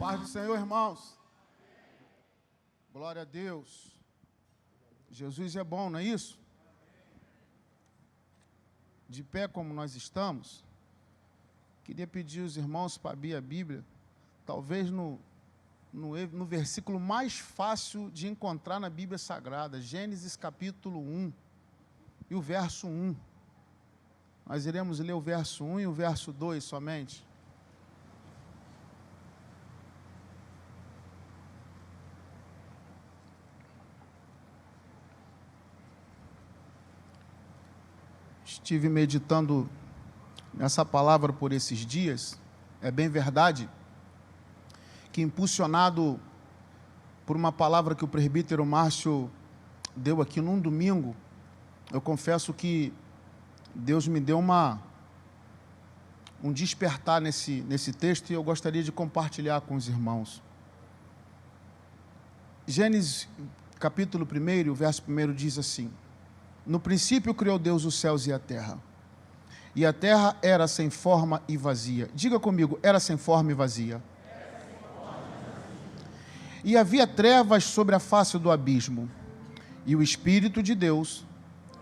Paz do Senhor, irmãos. Glória a Deus. Jesus é bom, não é isso? De pé como nós estamos, queria pedir aos irmãos para abrir a Bíblia, talvez no versículo mais fácil de encontrar na Bíblia Sagrada, Gênesis capítulo 1 e o verso 1. Nós iremos ler o verso 1 e o verso 2 somente. Estive meditando nessa palavra por esses dias. É bem verdade que, impulsionado por uma palavra que o presbítero Márcio deu aqui num domingo, eu confesso que Deus me deu um despertar nesse texto e eu gostaria de compartilhar com os irmãos. Gênesis capítulo 1, o verso 1 diz assim: no princípio criou Deus os céus e a terra era sem forma e vazia. Diga comigo, era sem forma e vazia. E havia trevas sobre a face do abismo, e o Espírito de Deus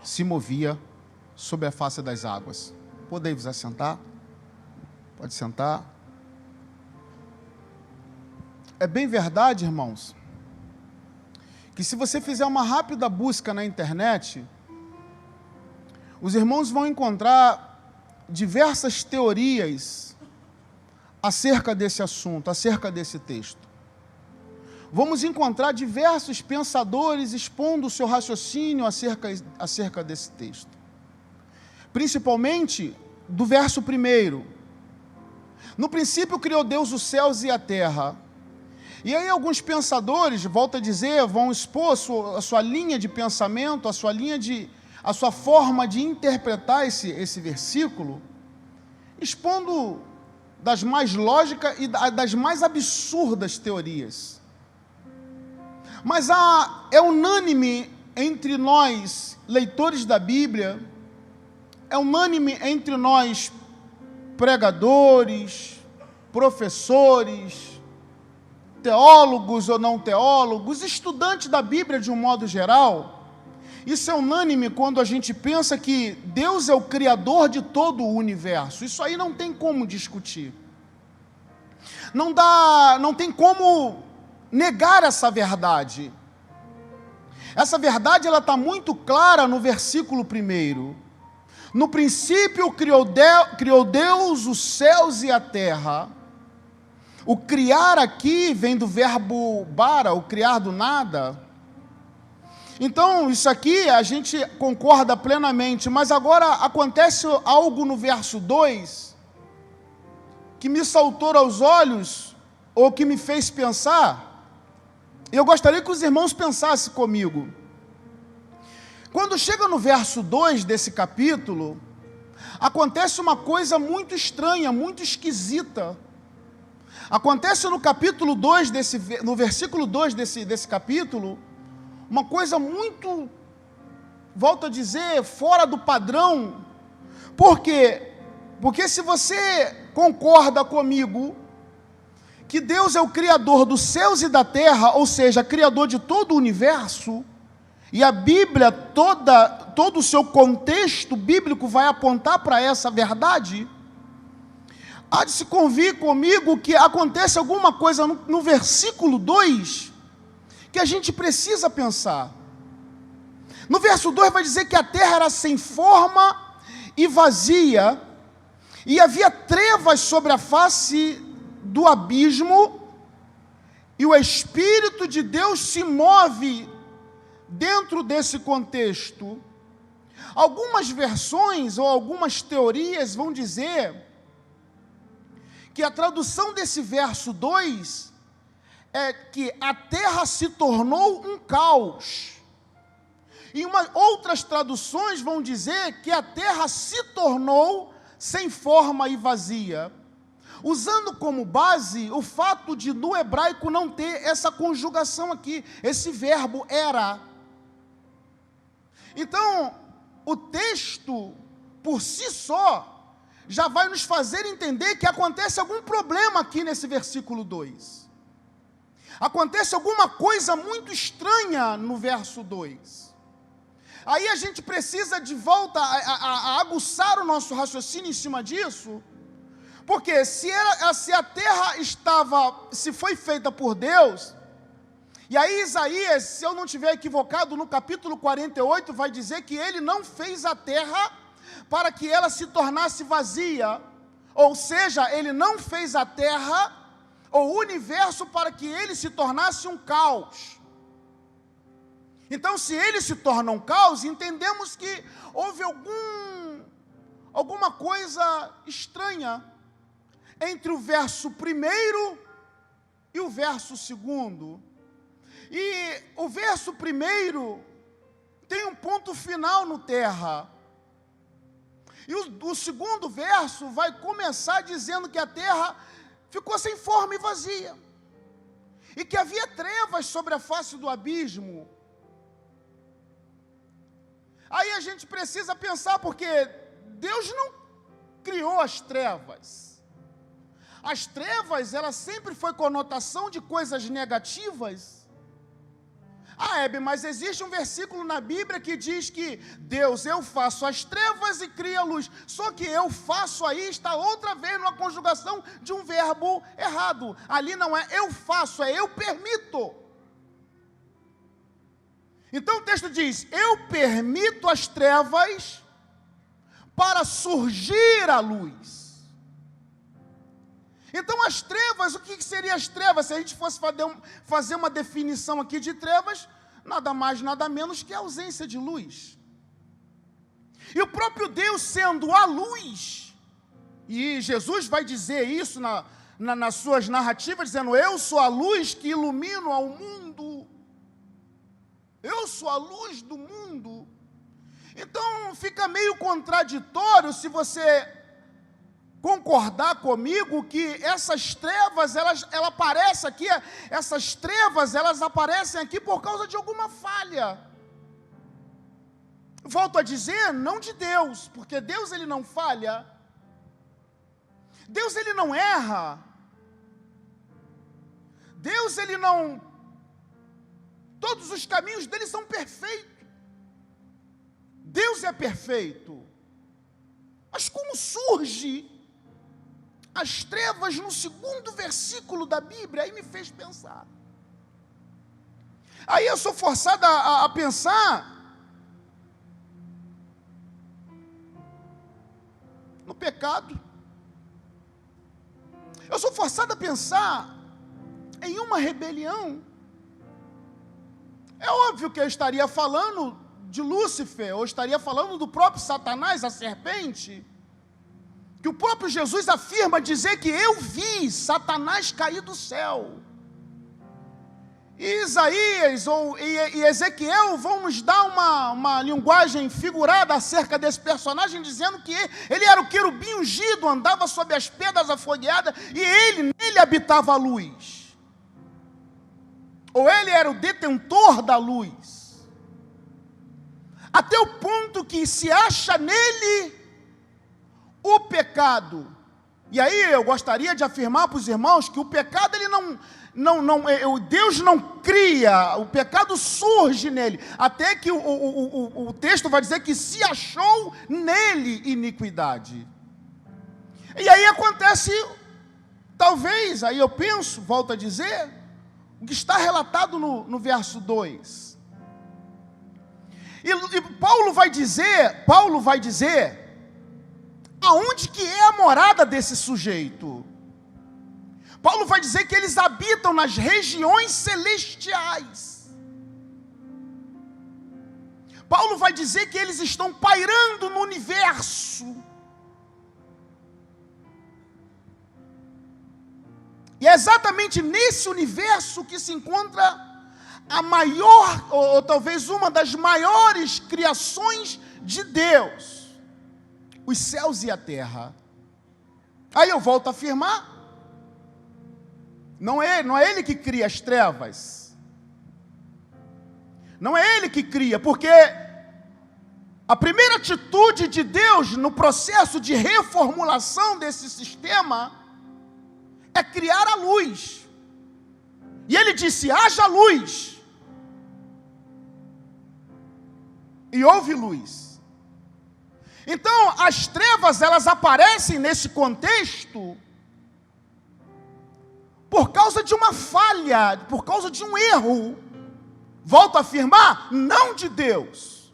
se movia sobre a face das águas. Podei-vos assentar? Pode sentar. É bem verdade, irmãos, que se você fizer uma rápida busca na internet, os irmãos vão encontrar diversas teorias acerca desse assunto, acerca desse texto. Vamos encontrar diversos pensadores expondo o seu raciocínio acerca desse texto. Principalmente do verso 1. No princípio criou Deus os céus e a terra. E aí alguns pensadores, volto a dizer, vão expor a sua linha de pensamento, a sua forma de interpretar esse versículo, expondo das mais lógicas e das mais absurdas teorias. Mas é unânime entre nós, leitores da Bíblia, é unânime entre nós, pregadores, professores, teólogos ou não teólogos, estudantes da Bíblia de um modo geral. Isso é unânime quando a gente pensa que Deus é o Criador de todo o universo. Isso aí não tem como discutir. Não tem como negar essa verdade. Essa verdade ela está muito clara no versículo 1. No princípio criou Deus os céus e a terra. O criar aqui vem do verbo bara, o criar do nada. Então, isso aqui a gente concorda plenamente, mas agora acontece algo no verso 2 que me saltou aos olhos, ou que me fez pensar, e eu gostaria que os irmãos pensassem comigo. Quando chega no verso 2 desse capítulo, acontece uma coisa muito estranha, muito esquisita. Acontece no capítulo 2, no versículo 2 desse capítulo, uma coisa muito, volto a dizer, fora do padrão. Por quê? Porque se você concorda comigo que Deus é o Criador dos céus e da terra, ou seja, Criador de todo o universo, e a Bíblia, todo o seu contexto bíblico vai apontar para essa verdade, há de se convir comigo que acontece alguma coisa no versículo 2, que a gente precisa pensar. No verso 2 vai dizer que a terra era sem forma e vazia, e havia trevas sobre a face do abismo, e o Espírito de Deus se move dentro desse contexto. Algumas versões ou algumas teorias vão dizer que a tradução desse verso 2 é que a terra se tornou um caos. E outras traduções vão dizer que a terra se tornou sem forma e vazia, usando como base o fato de no hebraico não ter essa conjugação aqui, esse verbo era. Então, o texto, por si só, já vai nos fazer entender que acontece algum problema aqui nesse versículo 2. acontece alguma coisa muito estranha no verso 2. Aí a gente precisa de volta a aguçar o nosso raciocínio em cima disso, porque se a terra se foi feita por Deus, e aí Isaías, se eu não estiver equivocado, no capítulo 48, vai dizer que ele não fez a terra para que ela se tornasse vazia, ou seja, ele não fez a terra ou o universo para que ele se tornasse um caos. Então, se ele se torna um caos, entendemos que houve alguma coisa estranha entre o verso 1 e o verso 2. E o verso 1 tem um ponto final no terra. E o segundo verso vai começar dizendo que a terra ficou sem forma e vazia, e que havia trevas sobre a face do abismo. Aí a gente precisa pensar, porque Deus não criou as trevas. As trevas, ela sempre foi conotação de coisas negativas. Hebe, mas existe um versículo na Bíblia que diz que Deus, eu faço as trevas e cria a luz. Só que eu faço aí está outra vez numa conjugação de um verbo errado. Ali não é eu faço, é eu permito. Então o texto diz, eu permito as trevas para surgir a luz. Então as trevas, o que seriam as trevas? Se a gente fosse fazer uma definição aqui de trevas, nada mais, nada menos que a ausência de luz. E o próprio Deus sendo a luz, e Jesus vai dizer isso nas suas narrativas, dizendo, eu sou a luz que ilumino ao mundo. Eu sou a luz do mundo. Então fica meio contraditório se você concordar comigo que essas trevas, ela aparece aqui, essas trevas, elas aparecem aqui por causa de alguma falha. Volto a dizer, não de Deus, porque Deus ele não falha. Deus ele não erra. Deus ele não... Todos os caminhos dele são perfeitos. Deus é perfeito. Mas como surge as trevas no segundo versículo da Bíblia? Aí me fez pensar. Aí eu sou forçado a pensar no pecado. Eu sou forçado a pensar em uma rebelião. É óbvio que eu estaria falando de Lúcifer, ou estaria falando do próprio Satanás, a serpente, que o próprio Jesus afirma dizer que eu vi Satanás cair do céu. E Isaías e Ezequiel vão nos dar uma linguagem figurada acerca desse personagem, dizendo que ele era o querubim ungido, andava sob as pedras afogueadas, e nele habitava a luz. Ou ele era o detentor da luz. Até o ponto que se acha nele o pecado. E aí eu gostaria de afirmar para os irmãos que o pecado ele Deus não cria, o pecado surge nele, até que o texto vai dizer que se achou nele iniquidade. E aí acontece, talvez, aí eu penso, volto a dizer, o que está relatado no verso 2. E Paulo vai dizer, aonde que é a morada desse sujeito? Paulo vai dizer que eles habitam nas regiões celestiais. Paulo vai dizer que eles estão pairando no universo. E é exatamente nesse universo que se encontra a maior, ou talvez uma das maiores criações de Deus, os céus e a terra. Aí eu volto a afirmar, não é ele que cria as trevas, não é ele que cria, porque a primeira atitude de Deus no processo de reformulação desse sistema é criar a luz. E ele disse: haja luz. E houve luz. Então, as trevas, elas aparecem nesse contexto por causa de uma falha, por causa de um erro. Volto a afirmar, não de Deus.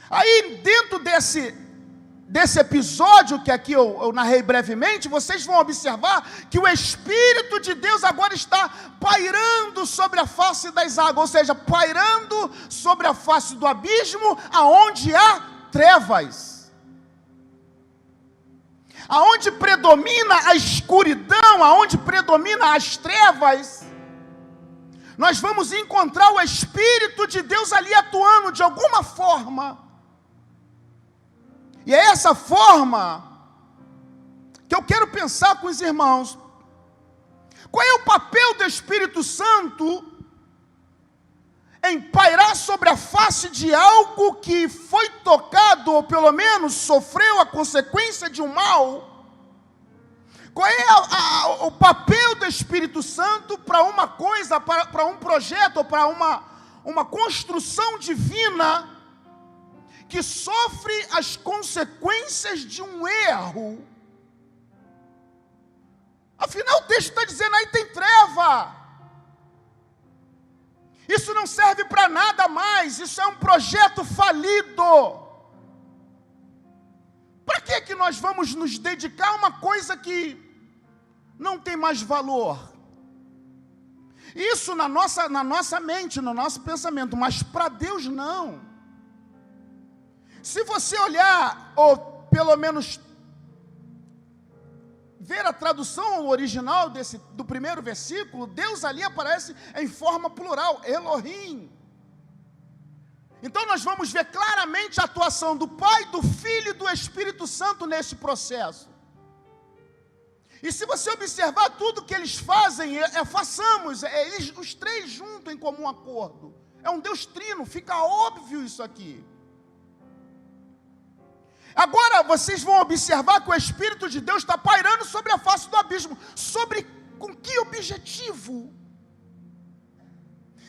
Aí, dentro desse episódio que aqui eu narrei brevemente, vocês vão observar que o Espírito de Deus agora está pairando sobre a face das águas, ou seja, pairando sobre a face do abismo, aonde há trevas. Aonde predomina a escuridão, aonde predomina as trevas, nós vamos encontrar o Espírito de Deus ali atuando de alguma forma. E é essa forma que eu quero pensar com os irmãos. Qual é o papel do Espírito Santo em pairar sobre a face de algo que foi tocado, ou pelo menos sofreu a consequência de um mal? Qual é o papel do Espírito Santo para uma coisa, para um projeto, ou para uma construção divina que sofre as consequências de um erro? Afinal, o texto está dizendo, aí tem treva. Isso não serve para nada mais, isso é um projeto falido. Para que nós vamos nos dedicar a uma coisa que não tem mais valor? Isso na nossa mente, no nosso pensamento, mas para Deus não. Se você olhar, ou pelo menos ver a tradução original do primeiro versículo, Deus ali aparece em forma plural, Elohim. Então nós vamos ver claramente a atuação do Pai, do Filho e do Espírito Santo nesse processo. E se você observar tudo que eles fazem, eles os três juntos em comum acordo. É um Deus trino, fica óbvio isso aqui. Agora vocês vão observar que o Espírito de Deus está pairando sobre a face do abismo. Com que objetivo?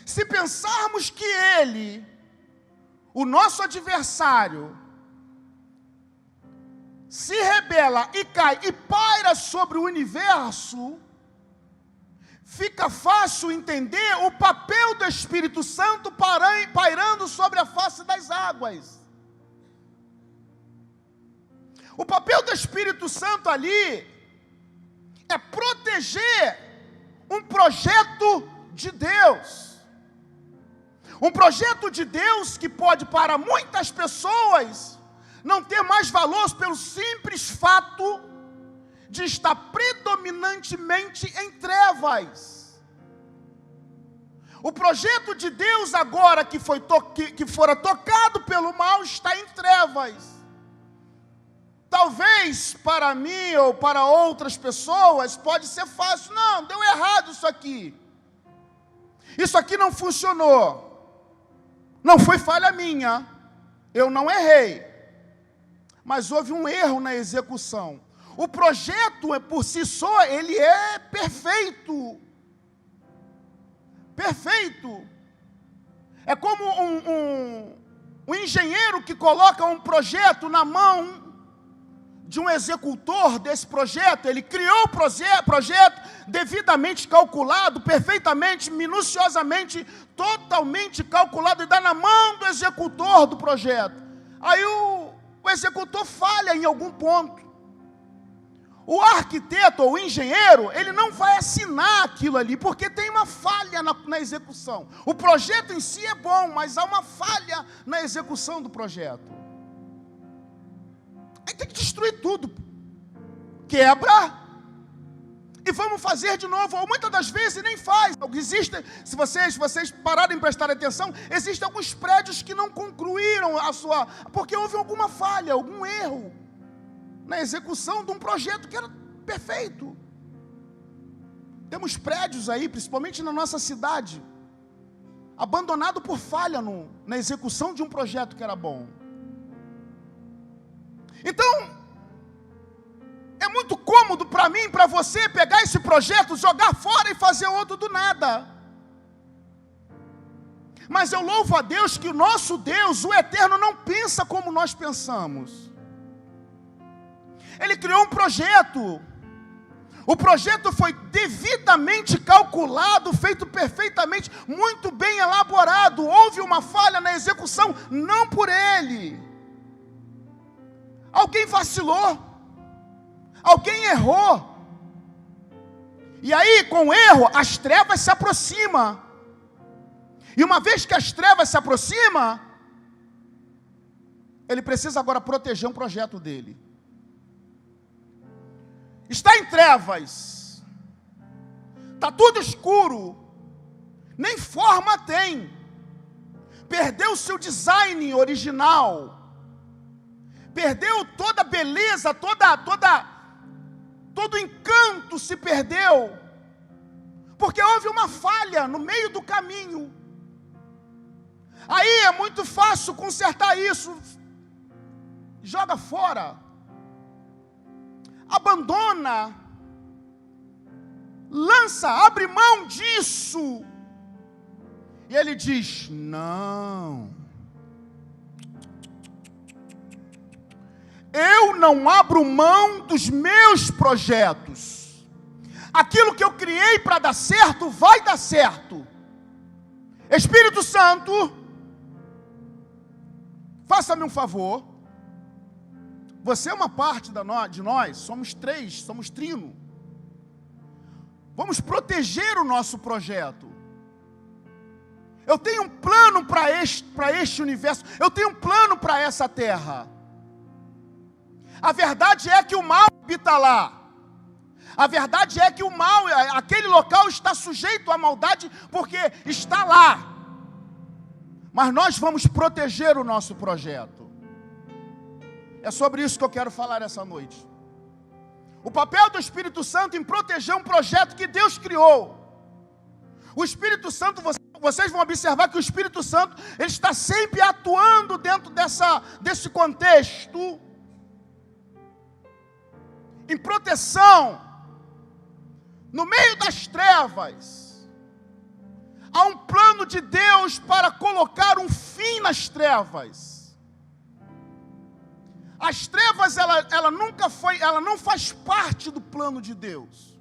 Se pensarmos que ele, o nosso adversário, se rebela e cai e paira sobre o universo, fica fácil entender o papel do Espírito Santo pairando sobre a face das águas. O papel do Espírito Santo ali é proteger um projeto de Deus. Um projeto de Deus que pode, para muitas pessoas, não ter mais valor pelo simples fato de estar predominantemente em trevas. O projeto de Deus agora que fora tocado pelo mal está em trevas. Talvez para mim ou para outras pessoas pode ser fácil. Não, deu errado isso aqui. Isso aqui não funcionou. Não foi falha minha. Eu não errei. Mas houve um erro na execução. O projeto, por si só, ele é perfeito. Perfeito. É como um engenheiro que coloca um projeto na mão de um executor desse projeto. Ele criou o projeto devidamente calculado, perfeitamente, minuciosamente, totalmente calculado, e dá na mão do executor do projeto. Aí o executor falha em algum ponto. O arquiteto ou o engenheiro, ele não vai assinar aquilo ali, porque tem uma falha na execução. O projeto em si é bom, mas há uma falha na execução do projeto. Aí tem que destruir tudo. Quebra. E vamos fazer de novo. Ou muitas das vezes nem faz. Existe, se vocês pararem e prestarem atenção, existem alguns prédios que não concluíram porque houve alguma falha, algum erro na execução de um projeto que era perfeito. Temos prédios aí, principalmente na nossa cidade, abandonado por falha na execução de um projeto que era bom. Então, é muito cômodo para mim, para você, pegar esse projeto, jogar fora e fazer outro do nada. Mas eu louvo a Deus que o nosso Deus, o Eterno, não pensa como nós pensamos. Ele criou um projeto. O projeto foi devidamente calculado, feito perfeitamente, muito bem elaborado. Houve uma falha na execução, não por ele. Alguém vacilou. Alguém errou. E aí, com o erro, as trevas se aproximam. E uma vez que as trevas se aproximam, ele precisa agora proteger um projeto dele. Está em trevas, está tudo escuro, nem forma tem, perdeu o seu design original, perdeu toda a beleza, todo o encanto se perdeu, porque houve uma falha no meio do caminho. Aí é muito fácil consertar isso, joga fora, abandona, lança, abre mão disso. E ele diz: não, eu não abro mão dos meus projetos. Aquilo que eu criei para dar certo, vai dar certo. Espírito Santo, faça-me um favor. Você é uma parte de nós, somos três, somos trino. Vamos proteger o nosso projeto. Eu tenho um plano para este universo, eu tenho um plano para essa terra. A verdade é que o mal habita lá. A verdade é que o mal, aquele local está sujeito à maldade porque está lá. Mas nós vamos proteger o nosso projeto. É sobre isso que eu quero falar essa noite. O papel do Espírito Santo em proteger um projeto que Deus criou. O Espírito Santo, vocês vão observar que o Espírito Santo, ele está sempre atuando dentro desse contexto, em proteção, no meio das trevas. Há um plano de Deus para colocar um fim nas trevas. As trevas, ela não faz parte do plano de Deus.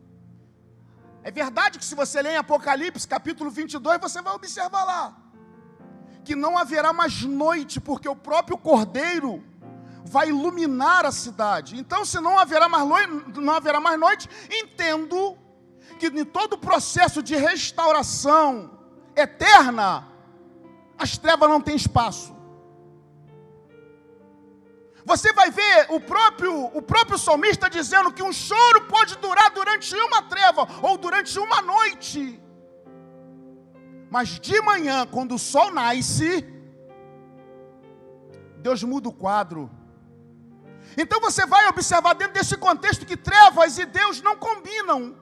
É verdade que se você ler em Apocalipse, capítulo 22, você vai observar lá, que não haverá mais noite, porque o próprio Cordeiro vai iluminar a cidade. Então, se não haverá mais noite, entendo que em todo o processo de restauração eterna, as trevas não têm espaço. Você vai ver o próprio salmista dizendo que um choro pode durar durante uma treva ou durante uma noite. Mas de manhã, quando o sol nasce, Deus muda o quadro. Então você vai observar dentro desse contexto que trevas e Deus não combinam.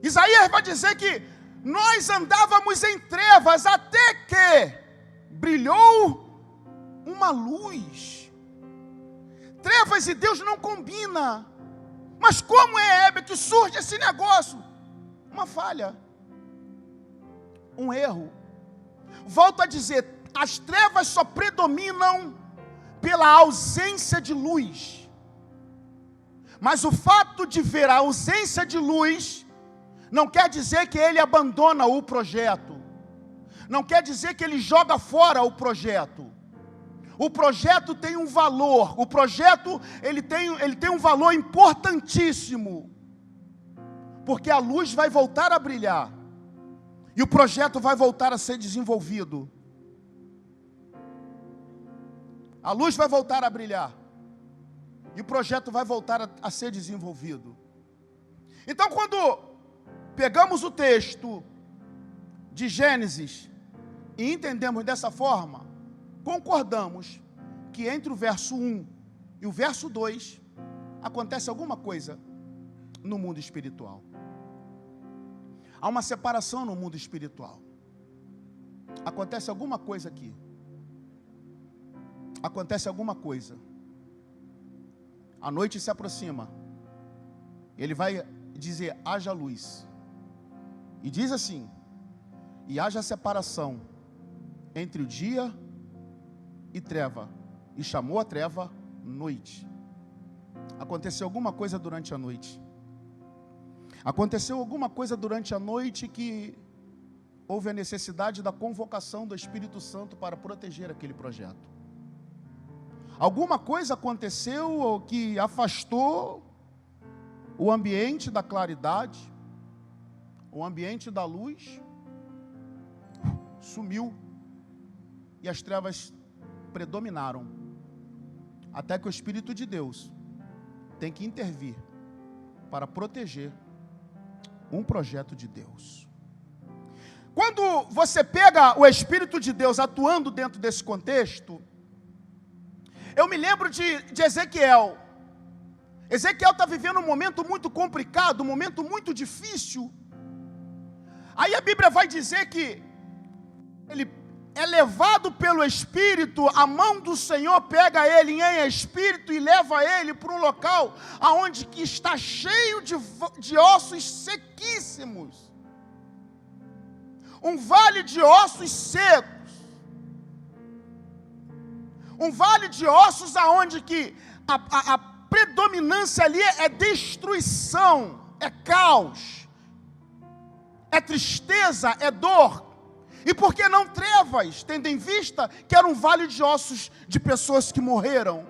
Isaías vai dizer que nós andávamos em trevas até que brilhou uma luz. Trevas e Deus não combinam. Mas como é, Heber, que surge esse negócio? Uma falha, um erro. Volto a dizer, as trevas só predominam pela ausência de luz. Mas o fato de ver a ausência de luz não quer dizer que ele abandona o projeto. Não quer dizer que ele joga fora o projeto. O projeto tem um valor. O projeto ele tem um valor importantíssimo. Porque a luz vai voltar a brilhar. E o projeto vai voltar a ser desenvolvido. A luz vai voltar a brilhar. E o projeto vai voltar a ser desenvolvido. Então, quando pegamos o texto de Gênesis e entendemos dessa forma, concordamos que entre o verso 1 e o verso 2 acontece alguma coisa no mundo espiritual. Há uma separação no mundo espiritual. Acontece alguma coisa aqui. Acontece alguma coisa. A noite se aproxima. Ele vai dizer, haja luz. E diz assim, e haja separação entre o dia e treva. E chamou a treva noite. Aconteceu alguma coisa durante a noite. Aconteceu alguma coisa durante a noite que houve a necessidade da convocação do Espírito Santo para proteger aquele projeto. Alguma coisa aconteceu que afastou o ambiente da claridade, o ambiente da luz, sumiu e as trevas predominaram. Até que o Espírito de Deus tem que intervir para proteger um projeto de Deus. Quando você pega o Espírito de Deus atuando dentro desse contexto, eu me lembro de Ezequiel. Ezequiel está vivendo um momento muito complicado, um momento muito difícil. Aí a Bíblia vai dizer que ele é levado pelo Espírito, a mão do Senhor pega ele em espírito e leva ele para um local aonde que está cheio de ossos sequíssimos. Um vale de ossos secos. Um vale de ossos aonde que a predominância ali é destruição, é caos, é tristeza, é dor. E por que não trevas, tendo em vista que era um vale de ossos de pessoas que morreram?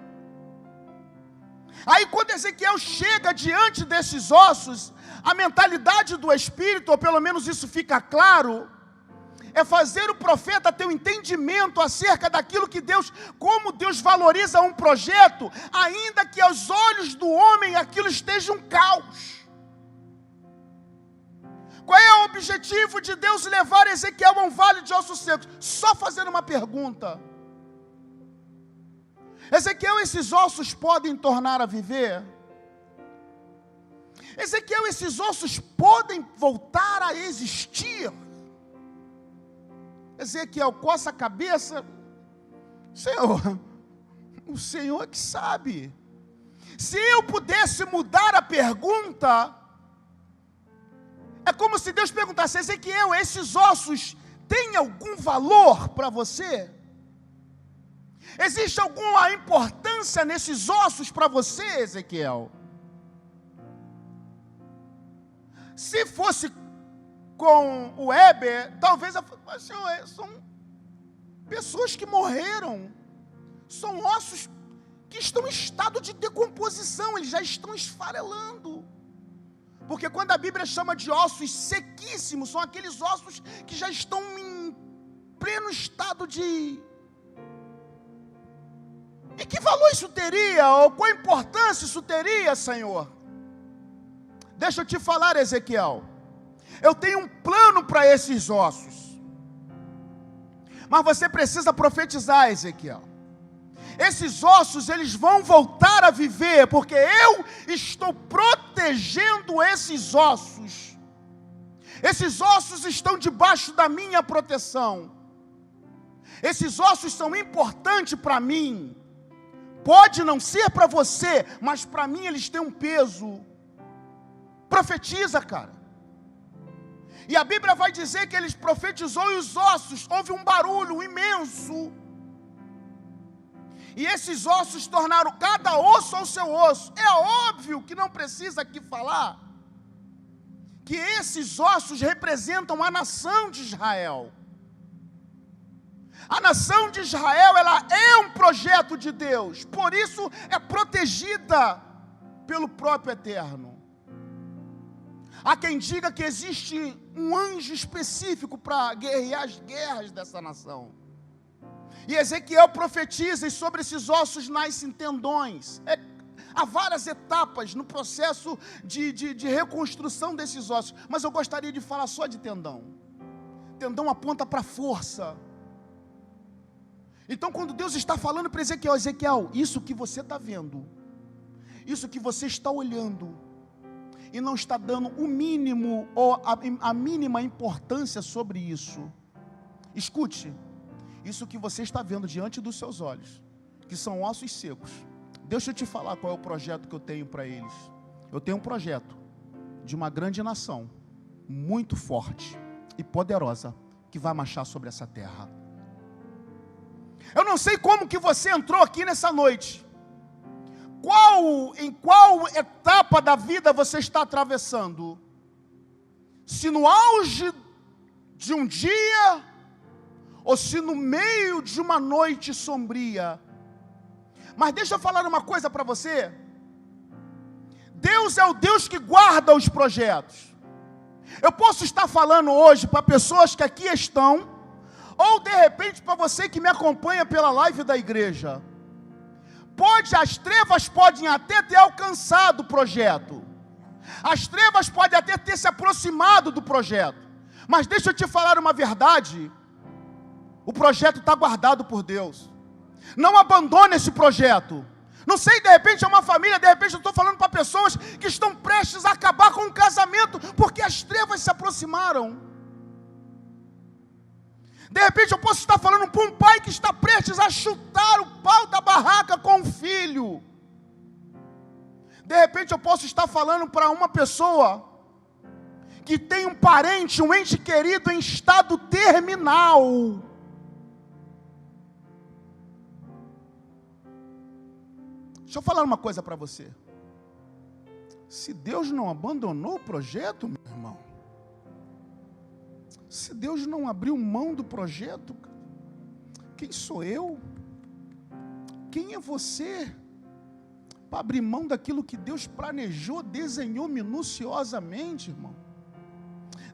Aí quando Ezequiel chega diante desses ossos, a mentalidade do Espírito, ou pelo menos isso fica claro, é fazer o profeta ter um entendimento acerca daquilo que Deus, como Deus valoriza um projeto, ainda que aos olhos do homem aquilo esteja um caos. Qual é o objetivo de Deus levar Ezequiel a um vale de ossos secos? Só fazendo uma pergunta. Ezequiel, esses ossos podem tornar a viver? Ezequiel, esses ossos podem voltar a existir? Ezequiel coça a cabeça. Senhor, o Senhor é que sabe. Se eu pudesse mudar a pergunta, é como se Deus perguntasse, Ezequiel, esses ossos têm algum valor para você? Existe alguma importância nesses ossos para você, Ezequiel? Se fosse com o Heber, talvez, Senhor, são pessoas que morreram, são ossos que estão em estado de decomposição, eles já estão esfarelando. Porque quando a Bíblia chama de ossos sequíssimos, são aqueles ossos que já estão em pleno estado de... E que valor isso teria? Ou qual importância isso teria, Senhor? Deixa eu te falar, Ezequiel. Eu tenho um plano para esses ossos. Mas você precisa profetizar, Ezequiel. Esses ossos, eles vão voltar a viver, porque eu estou protegendo esses ossos. Esses ossos estão debaixo da minha proteção. Esses ossos são importantes para mim. Pode não ser para você, mas para mim eles têm um peso. Profetiza, cara. E a Bíblia vai dizer que ele profetizou e os ossos, houve um barulho imenso. E esses ossos tornaram cada osso ao seu osso. É óbvio que não precisa aqui falar que esses ossos representam a nação de Israel. A nação de Israel, ela é um projeto de Deus, por isso é protegida pelo próprio Eterno. Há quem diga que existe um anjo específico para guerrear as guerras dessa nação. E Ezequiel profetiza, e sobre esses ossos nascem tendões. Há várias etapas no processo de reconstrução desses ossos, mas eu gostaria de falar só de tendão. Tendão aponta para a força. Então, quando Deus está falando para Ezequiel, Ezequiel, isso que você está vendo, isso que você está olhando, e não está dando o mínimo ou a mínima importância sobre isso. Escute, isso que você está vendo diante dos seus olhos, que são ossos secos, Deixa eu te falar qual é o projeto que eu tenho para eles. Eu tenho um projeto de uma grande nação, muito forte e poderosa, que vai marchar sobre essa terra. Eu não sei como que você entrou aqui nessa noite. Em qual etapa da vida você está atravessando? Se no auge de um dia, ou se no meio de uma noite sombria. Mas deixa eu falar uma coisa para você. Deus é o Deus que guarda os projetos. Eu posso estar falando hoje para pessoas que aqui estão, ou de repente para você que me acompanha pela live da igreja. As trevas podem até ter alcançado o projeto. As trevas podem até ter se aproximado do projeto. Mas deixa eu te falar uma verdade. O projeto está guardado por Deus. Não abandone esse projeto. Não sei, de repente é uma família, de repente eu estou falando para pessoas que estão prestes a acabar com um casamento, porque as trevas se aproximaram. De repente eu posso estar falando para um pai que está prestes a chutar o pau da barraca com o filho. De repente eu posso estar falando para uma pessoa que tem um parente, um ente querido em estado terminal. Deixa eu falar uma coisa para você. Se Deus não abandonou o projeto, meu irmão, se Deus não abriu mão do projeto, quem sou eu? Quem é você para abrir mão daquilo que Deus planejou, desenhou minuciosamente, irmão?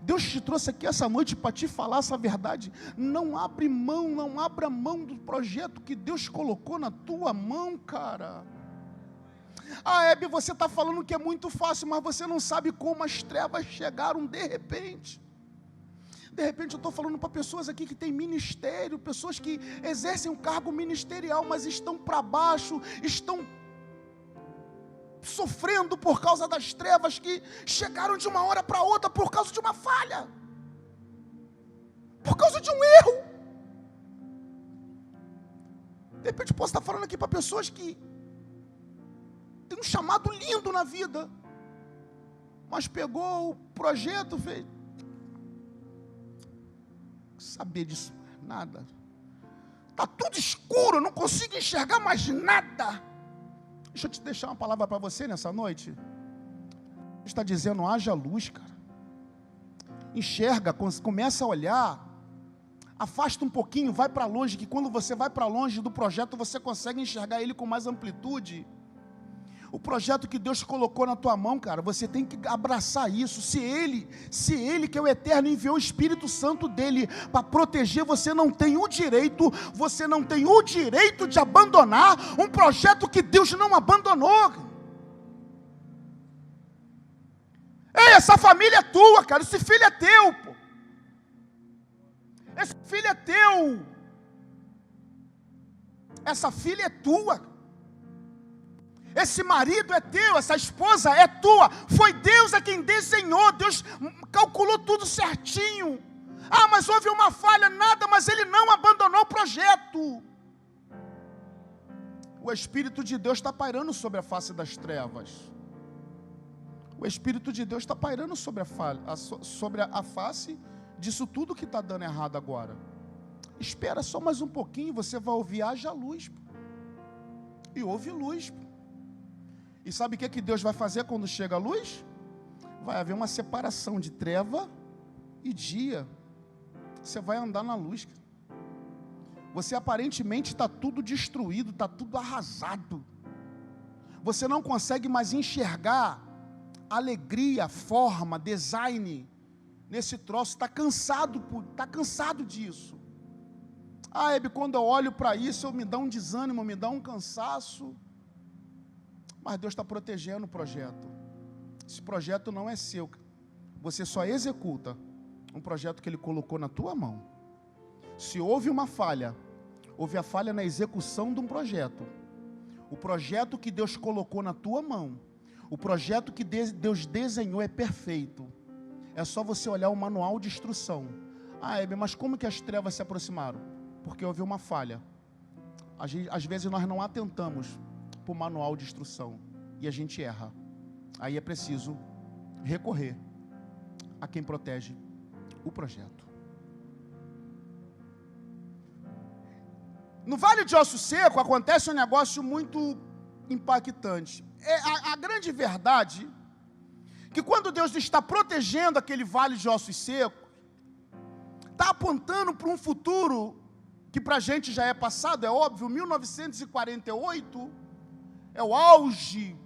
Deus te trouxe aqui essa noite para te falar essa verdade. Não abre mão, não abra mão do projeto que Deus colocou na tua mão, cara. Hebe, você está falando que é muito fácil, mas você não sabe como as trevas chegaram de repente. De repente eu estou falando para pessoas aqui que têm ministério, pessoas que exercem um cargo ministerial, mas estão para baixo, estão sofrendo por causa das trevas que chegaram de uma hora para outra por causa de uma falha, por causa de um erro. De repente eu posso estar falando aqui para pessoas que têm um chamado lindo na vida, mas pegou o projeto, fez saber disso nada, está tudo escuro, eu não consigo enxergar mais nada. Deixa eu te deixar uma palavra para você nessa noite. Está dizendo, haja luz, cara. Enxerga, começa a olhar, afasta um pouquinho, vai para longe, que quando você vai para longe do projeto, você consegue enxergar ele com mais amplitude. O projeto que Deus colocou na tua mão, cara, você tem que abraçar isso. Se Ele que é o Eterno enviou o Espírito Santo dele para proteger, você não tem o direito de abandonar um projeto que Deus não abandonou. Ei, essa família é tua, cara, esse filho é teu, pô. Esse filho é teu. Essa filha é tua. Esse marido é teu, essa esposa é tua. Foi Deus a quem desenhou, Deus calculou tudo certinho. Ah, mas houve uma falha, nada, mas Ele não abandonou o projeto. O Espírito de Deus está pairando sobre a face das trevas. O Espírito de Deus está pairando sobre a face disso tudo que está dando errado agora. Espera só mais um pouquinho, você vai ouvir, haja luz. E houve luz. E sabe o que Deus vai fazer quando chega a luz? Vai haver uma separação de treva e dia. Você vai andar na luz. Você aparentemente está tudo destruído, está tudo arrasado. Você não consegue mais enxergar alegria, forma, design nesse troço. Está cansado disso. Hebe, quando eu olho para isso, me dá um desânimo, me dá um cansaço. Mas Deus está protegendo o projeto. Esse projeto não é seu. Você só executa um projeto que Ele colocou na tua mão. Se houve uma falha, houve a falha na execução de um projeto. O projeto que Deus colocou na tua mão, o projeto que Deus desenhou é perfeito. É só você olhar o manual de instrução. Hebe, mas como que as trevas se aproximaram? Porque houve uma falha. Às vezes nós não atentamos para o manual de instrução. E a gente erra. Aí é preciso recorrer a quem protege o projeto. No Vale de Ossos Secos acontece um negócio muito impactante. A grande verdade que quando Deus está protegendo aquele Vale de Ossos Secos, está apontando para um futuro que para a gente já é passado, é óbvio. 1948 é o auge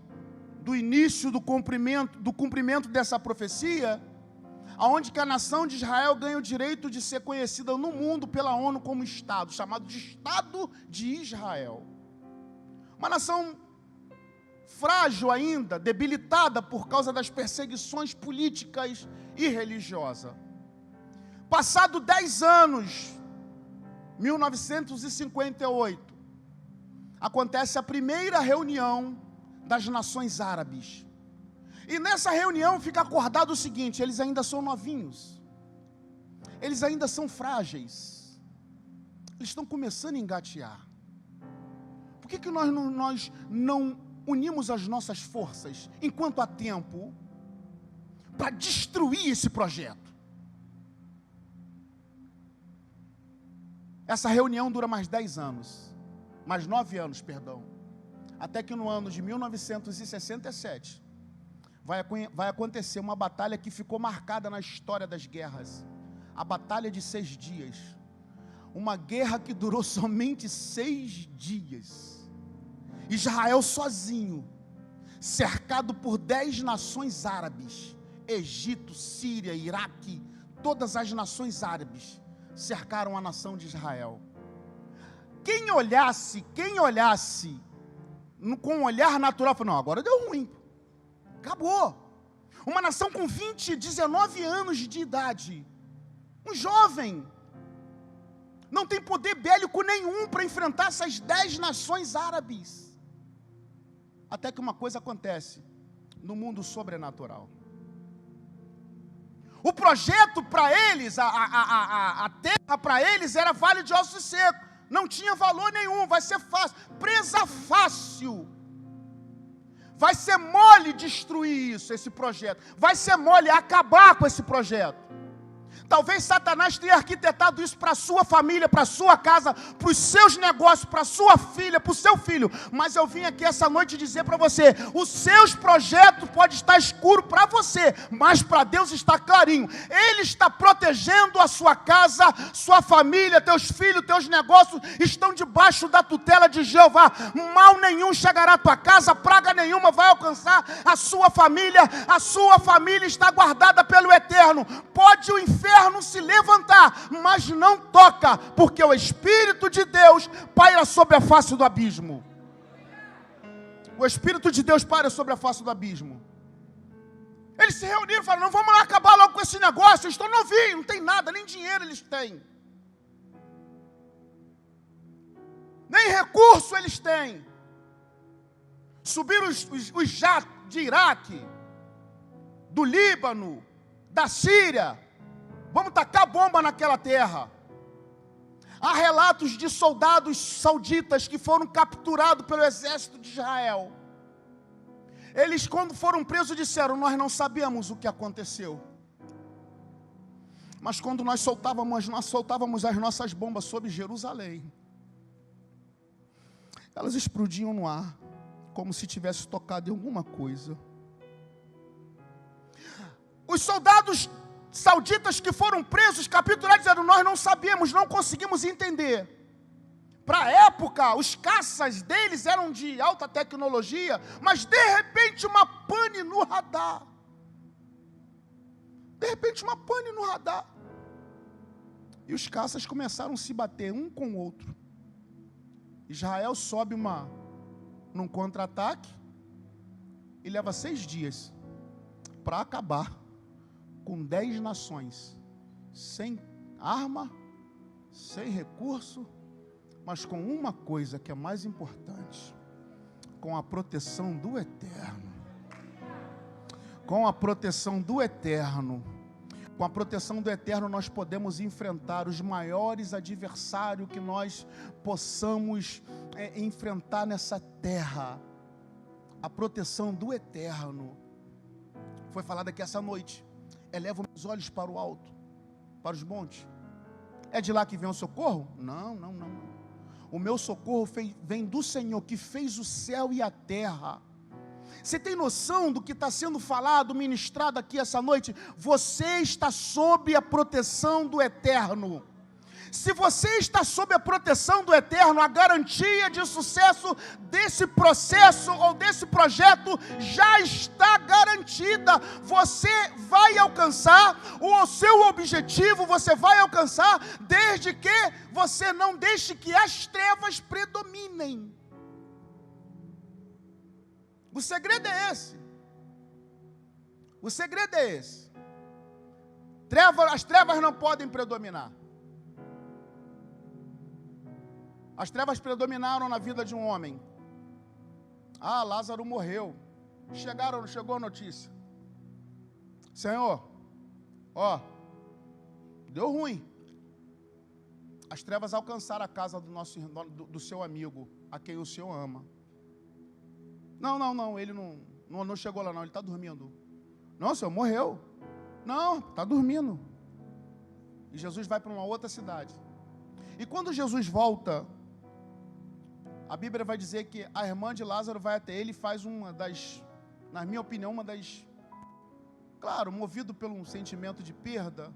do início do cumprimento dessa profecia, aonde que a nação de Israel ganha o direito de ser conhecida no mundo pela ONU como Estado, chamado de Estado de Israel. Uma nação frágil ainda, debilitada por causa das perseguições políticas e religiosas. Passado 10 anos, 1958, acontece a primeira reunião das nações árabes. E nessa reunião fica acordado o seguinte: eles ainda são novinhos, eles ainda são frágeis, eles estão começando a engatear. Por que nós não unimos as nossas forças, enquanto há tempo, para destruir esse projeto? Essa reunião dura mais 10 anos, mais 9 anos, perdão, até que no ano de 1967, vai acontecer uma batalha que ficou marcada na história das guerras, a Batalha de 6 dias, uma guerra que durou somente 6 dias, Israel sozinho, cercado por 10 nações árabes, Egito, Síria, Iraque, todas as nações árabes, cercaram a nação de Israel. Quem olhasse com um olhar natural, falou: não, agora deu ruim, acabou. Uma nação com 19 anos de idade, um jovem, não tem poder bélico nenhum para enfrentar essas 10 nações árabes. Até que uma coisa acontece no mundo sobrenatural. O projeto para eles, a terra para eles era Vale de Ossos Secos, não tinha valor nenhum, vai ser fácil, presa fácil, vai ser mole destruir esse projeto, vai ser mole acabar com esse projeto. Talvez Satanás tenha arquitetado isso para a sua família, para a sua casa, para os seus negócios, para a sua filha, para o seu filho. Mas eu vim aqui essa noite dizer para você: os seus projetos podem estar escuros para você, mas para Deus está clarinho. Ele está protegendo a sua casa, sua família, teus filhos, teus negócios estão debaixo da tutela de Jeová. Mal nenhum chegará à tua casa, praga nenhuma vai alcançar a sua família está guardada pelo Eterno. Pode o inferno se levantar, mas não toca, porque o Espírito de Deus paira sobre a face do abismo. O Espírito de Deus paira sobre a face do abismo. Eles se reuniram e falaram: não, vamos lá acabar logo com esse negócio, eles estão novinhos, não tem nada, nem dinheiro eles têm, nem recurso eles têm. Subiram os jatos de Iraque, do Líbano, da Síria. Vamos tacar bomba naquela terra. Há relatos de soldados sauditas que foram capturados pelo exército de Israel. Eles, quando foram presos, disseram: nós não sabemos o que aconteceu, mas quando nós soltávamos as nossas bombas sobre Jerusalém, elas explodiam no ar, como se tivesse tocado em alguma coisa. Os soldados sauditas que foram presos, capturados, disseram: nós não sabíamos, não conseguimos entender. Para a época, os caças deles eram de alta tecnologia, mas de repente uma pane no radar. E os caças começaram a se bater um com o outro. Israel sobe num contra-ataque e leva 6 dias para acabar com 10 nações, sem arma, sem recurso, mas com uma coisa que é mais importante: com a proteção do Eterno. Com a proteção do Eterno. Com a proteção do Eterno, nós podemos enfrentar os maiores adversários que nós possamos enfrentar nessa terra. A proteção do Eterno. Foi falado aqui essa noite. Eleva os meus olhos para o alto, para os montes. É de lá que vem o socorro? Não. O meu socorro vem do Senhor, que fez o céu e a terra. Você tem noção do que está sendo falado, ministrado aqui essa noite? Você está sob a proteção do Eterno. Se você está sob a proteção do Eterno, a garantia de sucesso desse processo ou desse projeto já está garantida. Você vai alcançar o seu objetivo, você vai alcançar, desde que você não deixe que as trevas predominem. O segredo é esse. O segredo é esse. As trevas não podem predominar. As trevas predominaram na vida de um homem. Lázaro morreu. Chegou a notícia. Senhor, deu ruim. As trevas alcançaram a casa do seu amigo, a quem o Senhor ama. Não, ele não chegou lá não, ele está dormindo. Não, Senhor, morreu. Não, está dormindo. E Jesus vai para uma outra cidade. E quando Jesus volta, a Bíblia vai dizer que a irmã de Lázaro vai até ele e faz na minha opinião, claro, movido por um sentimento de perda,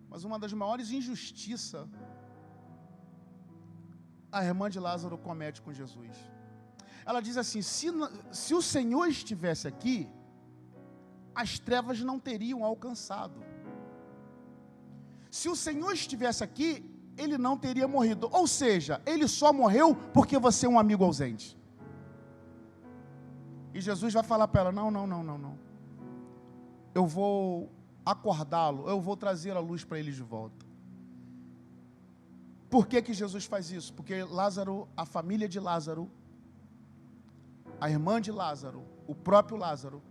mas uma das maiores injustiças a irmã de Lázaro comete com Jesus. Ela diz assim: se o Senhor estivesse aqui, as trevas não teriam alcançado. Se o Senhor estivesse aqui, ele não teria morrido. Ou seja, ele só morreu porque você é um amigo ausente. E Jesus vai falar para ela: não. Eu vou acordá-lo, eu vou trazer a luz para ele de volta. Por que Jesus faz isso? Porque Lázaro, a família de Lázaro, a irmã de Lázaro, o próprio Lázaro,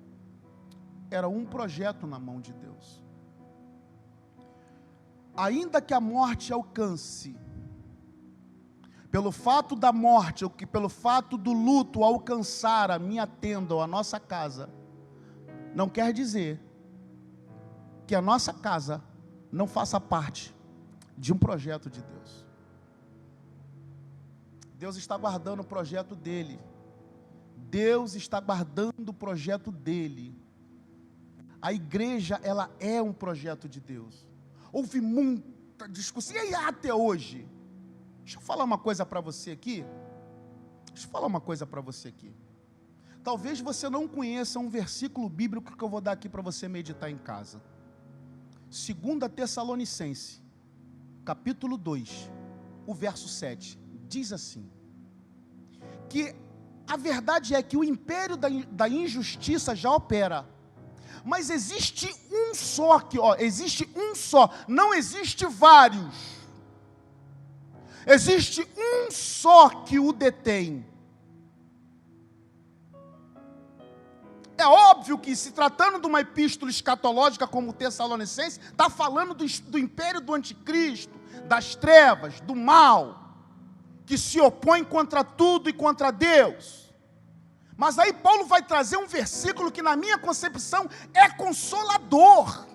era um projeto na mão de Deus. Ainda que a morte alcance, pelo fato da morte, ou que pelo fato do luto alcançar a minha tenda ou a nossa casa, não quer dizer que a nossa casa não faça parte de um projeto de Deus. Deus está guardando o projeto dele. Deus está guardando o projeto dele. A igreja, ela é um projeto de Deus. Houve muita discussão, e aí até hoje? Deixa eu falar uma coisa para você aqui. Talvez você não conheça um versículo bíblico que eu vou dar aqui para você meditar em casa. 2 Tessalonicenses, capítulo 2, o verso 7, diz assim: que a verdade é que o império da injustiça já opera, mas existe um só aqui, existe um só, não existe vários. Existe um só que o detém. É óbvio que, se tratando de uma epístola escatológica como o Tessalonicenses, está falando do império do anticristo, das trevas, do mal, que se opõe contra tudo e contra Deus. Mas aí Paulo vai trazer um versículo que, na minha concepção, é consolador.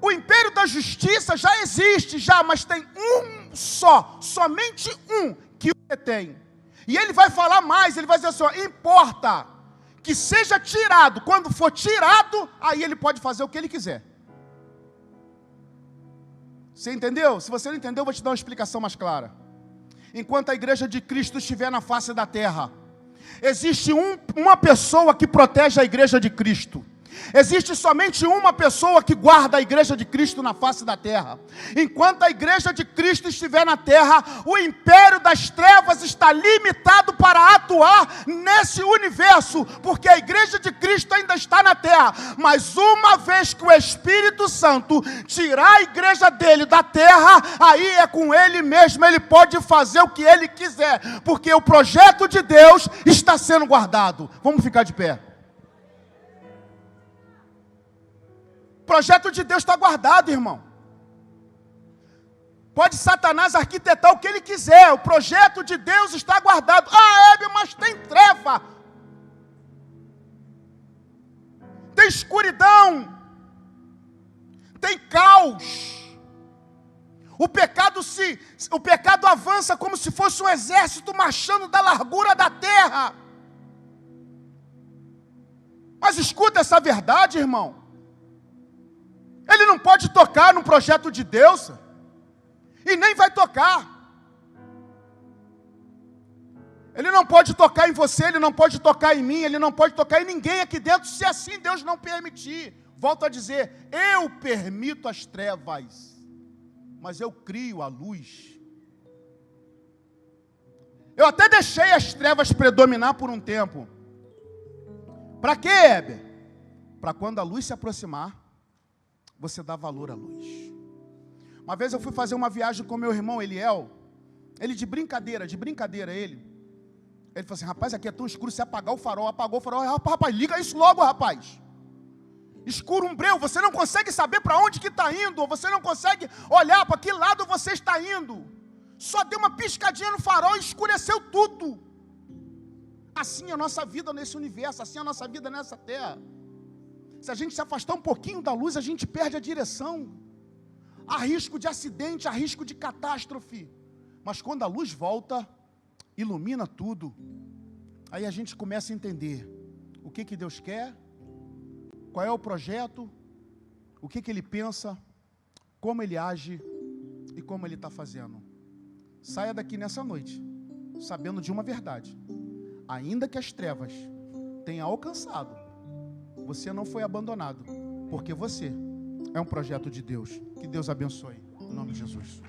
O império da justiça já existe, mas tem um só, somente um que o detém. E ele vai falar mais, ele vai dizer assim: importa que seja tirado. Quando for tirado, aí ele pode fazer o que ele quiser. Você entendeu? Se você não entendeu, eu vou te dar uma explicação mais clara. Enquanto a igreja de Cristo estiver na face da terra, existe uma pessoa que protege a igreja de Cristo. Existe somente uma pessoa que guarda a igreja de Cristo na face da terra. Enquanto a igreja de Cristo estiver na terra, o império das trevas está limitado para atuar nesse universo, porque a igreja de Cristo ainda está na terra. Mas uma vez que o Espírito Santo tirar a igreja dele da terra, aí é com ele mesmo, ele pode fazer o que ele quiser, porque o projeto de Deus está sendo guardado. Vamos ficar de pé. projeto de Deus está guardado, irmão. Pode Satanás arquitetar o que ele quiser, o projeto de Deus está guardado. Ah, Hebe, mas tem treva, tem escuridão, tem caos. O pecado avança como se fosse um exército marchando da largura da terra. Mas escuta essa verdade, irmão. Ele não pode tocar no projeto de Deus, e nem vai tocar. Ele não pode tocar em você, ele não pode tocar em mim, ele não pode tocar em ninguém aqui dentro, se assim Deus não permitir. Volto a dizer, eu permito as trevas, mas eu crio a luz. Eu até deixei as trevas predominar por um tempo. Para quê, Heber? Para quando a luz se aproximar, você dá valor à luz. Uma vez eu fui fazer uma viagem com meu irmão Eliel, ele de brincadeira, ele falou assim, rapaz, aqui é tão escuro, se apagar o farol, apagou o farol, rapaz, liga isso logo, rapaz. Escuro, breu, você não consegue saber para onde que está indo, ou você não consegue olhar para que lado você está indo. Só deu uma piscadinha no farol e escureceu tudo. Assim é a nossa vida nesse universo, assim é a nossa vida nessa terra. Se a gente se afastar um pouquinho da luz, a gente perde a direção. Há risco de acidente, há risco de catástrofe. Mas quando a luz volta, ilumina tudo. Aí a gente começa a entender o que Deus quer, qual é o projeto, o que Ele pensa, como Ele age e como Ele está fazendo. Saia daqui nessa noite, sabendo de uma verdade. Ainda que as trevas tenham alcançado, você não foi abandonado, porque você é um projeto de Deus. Que Deus abençoe, em nome de Jesus.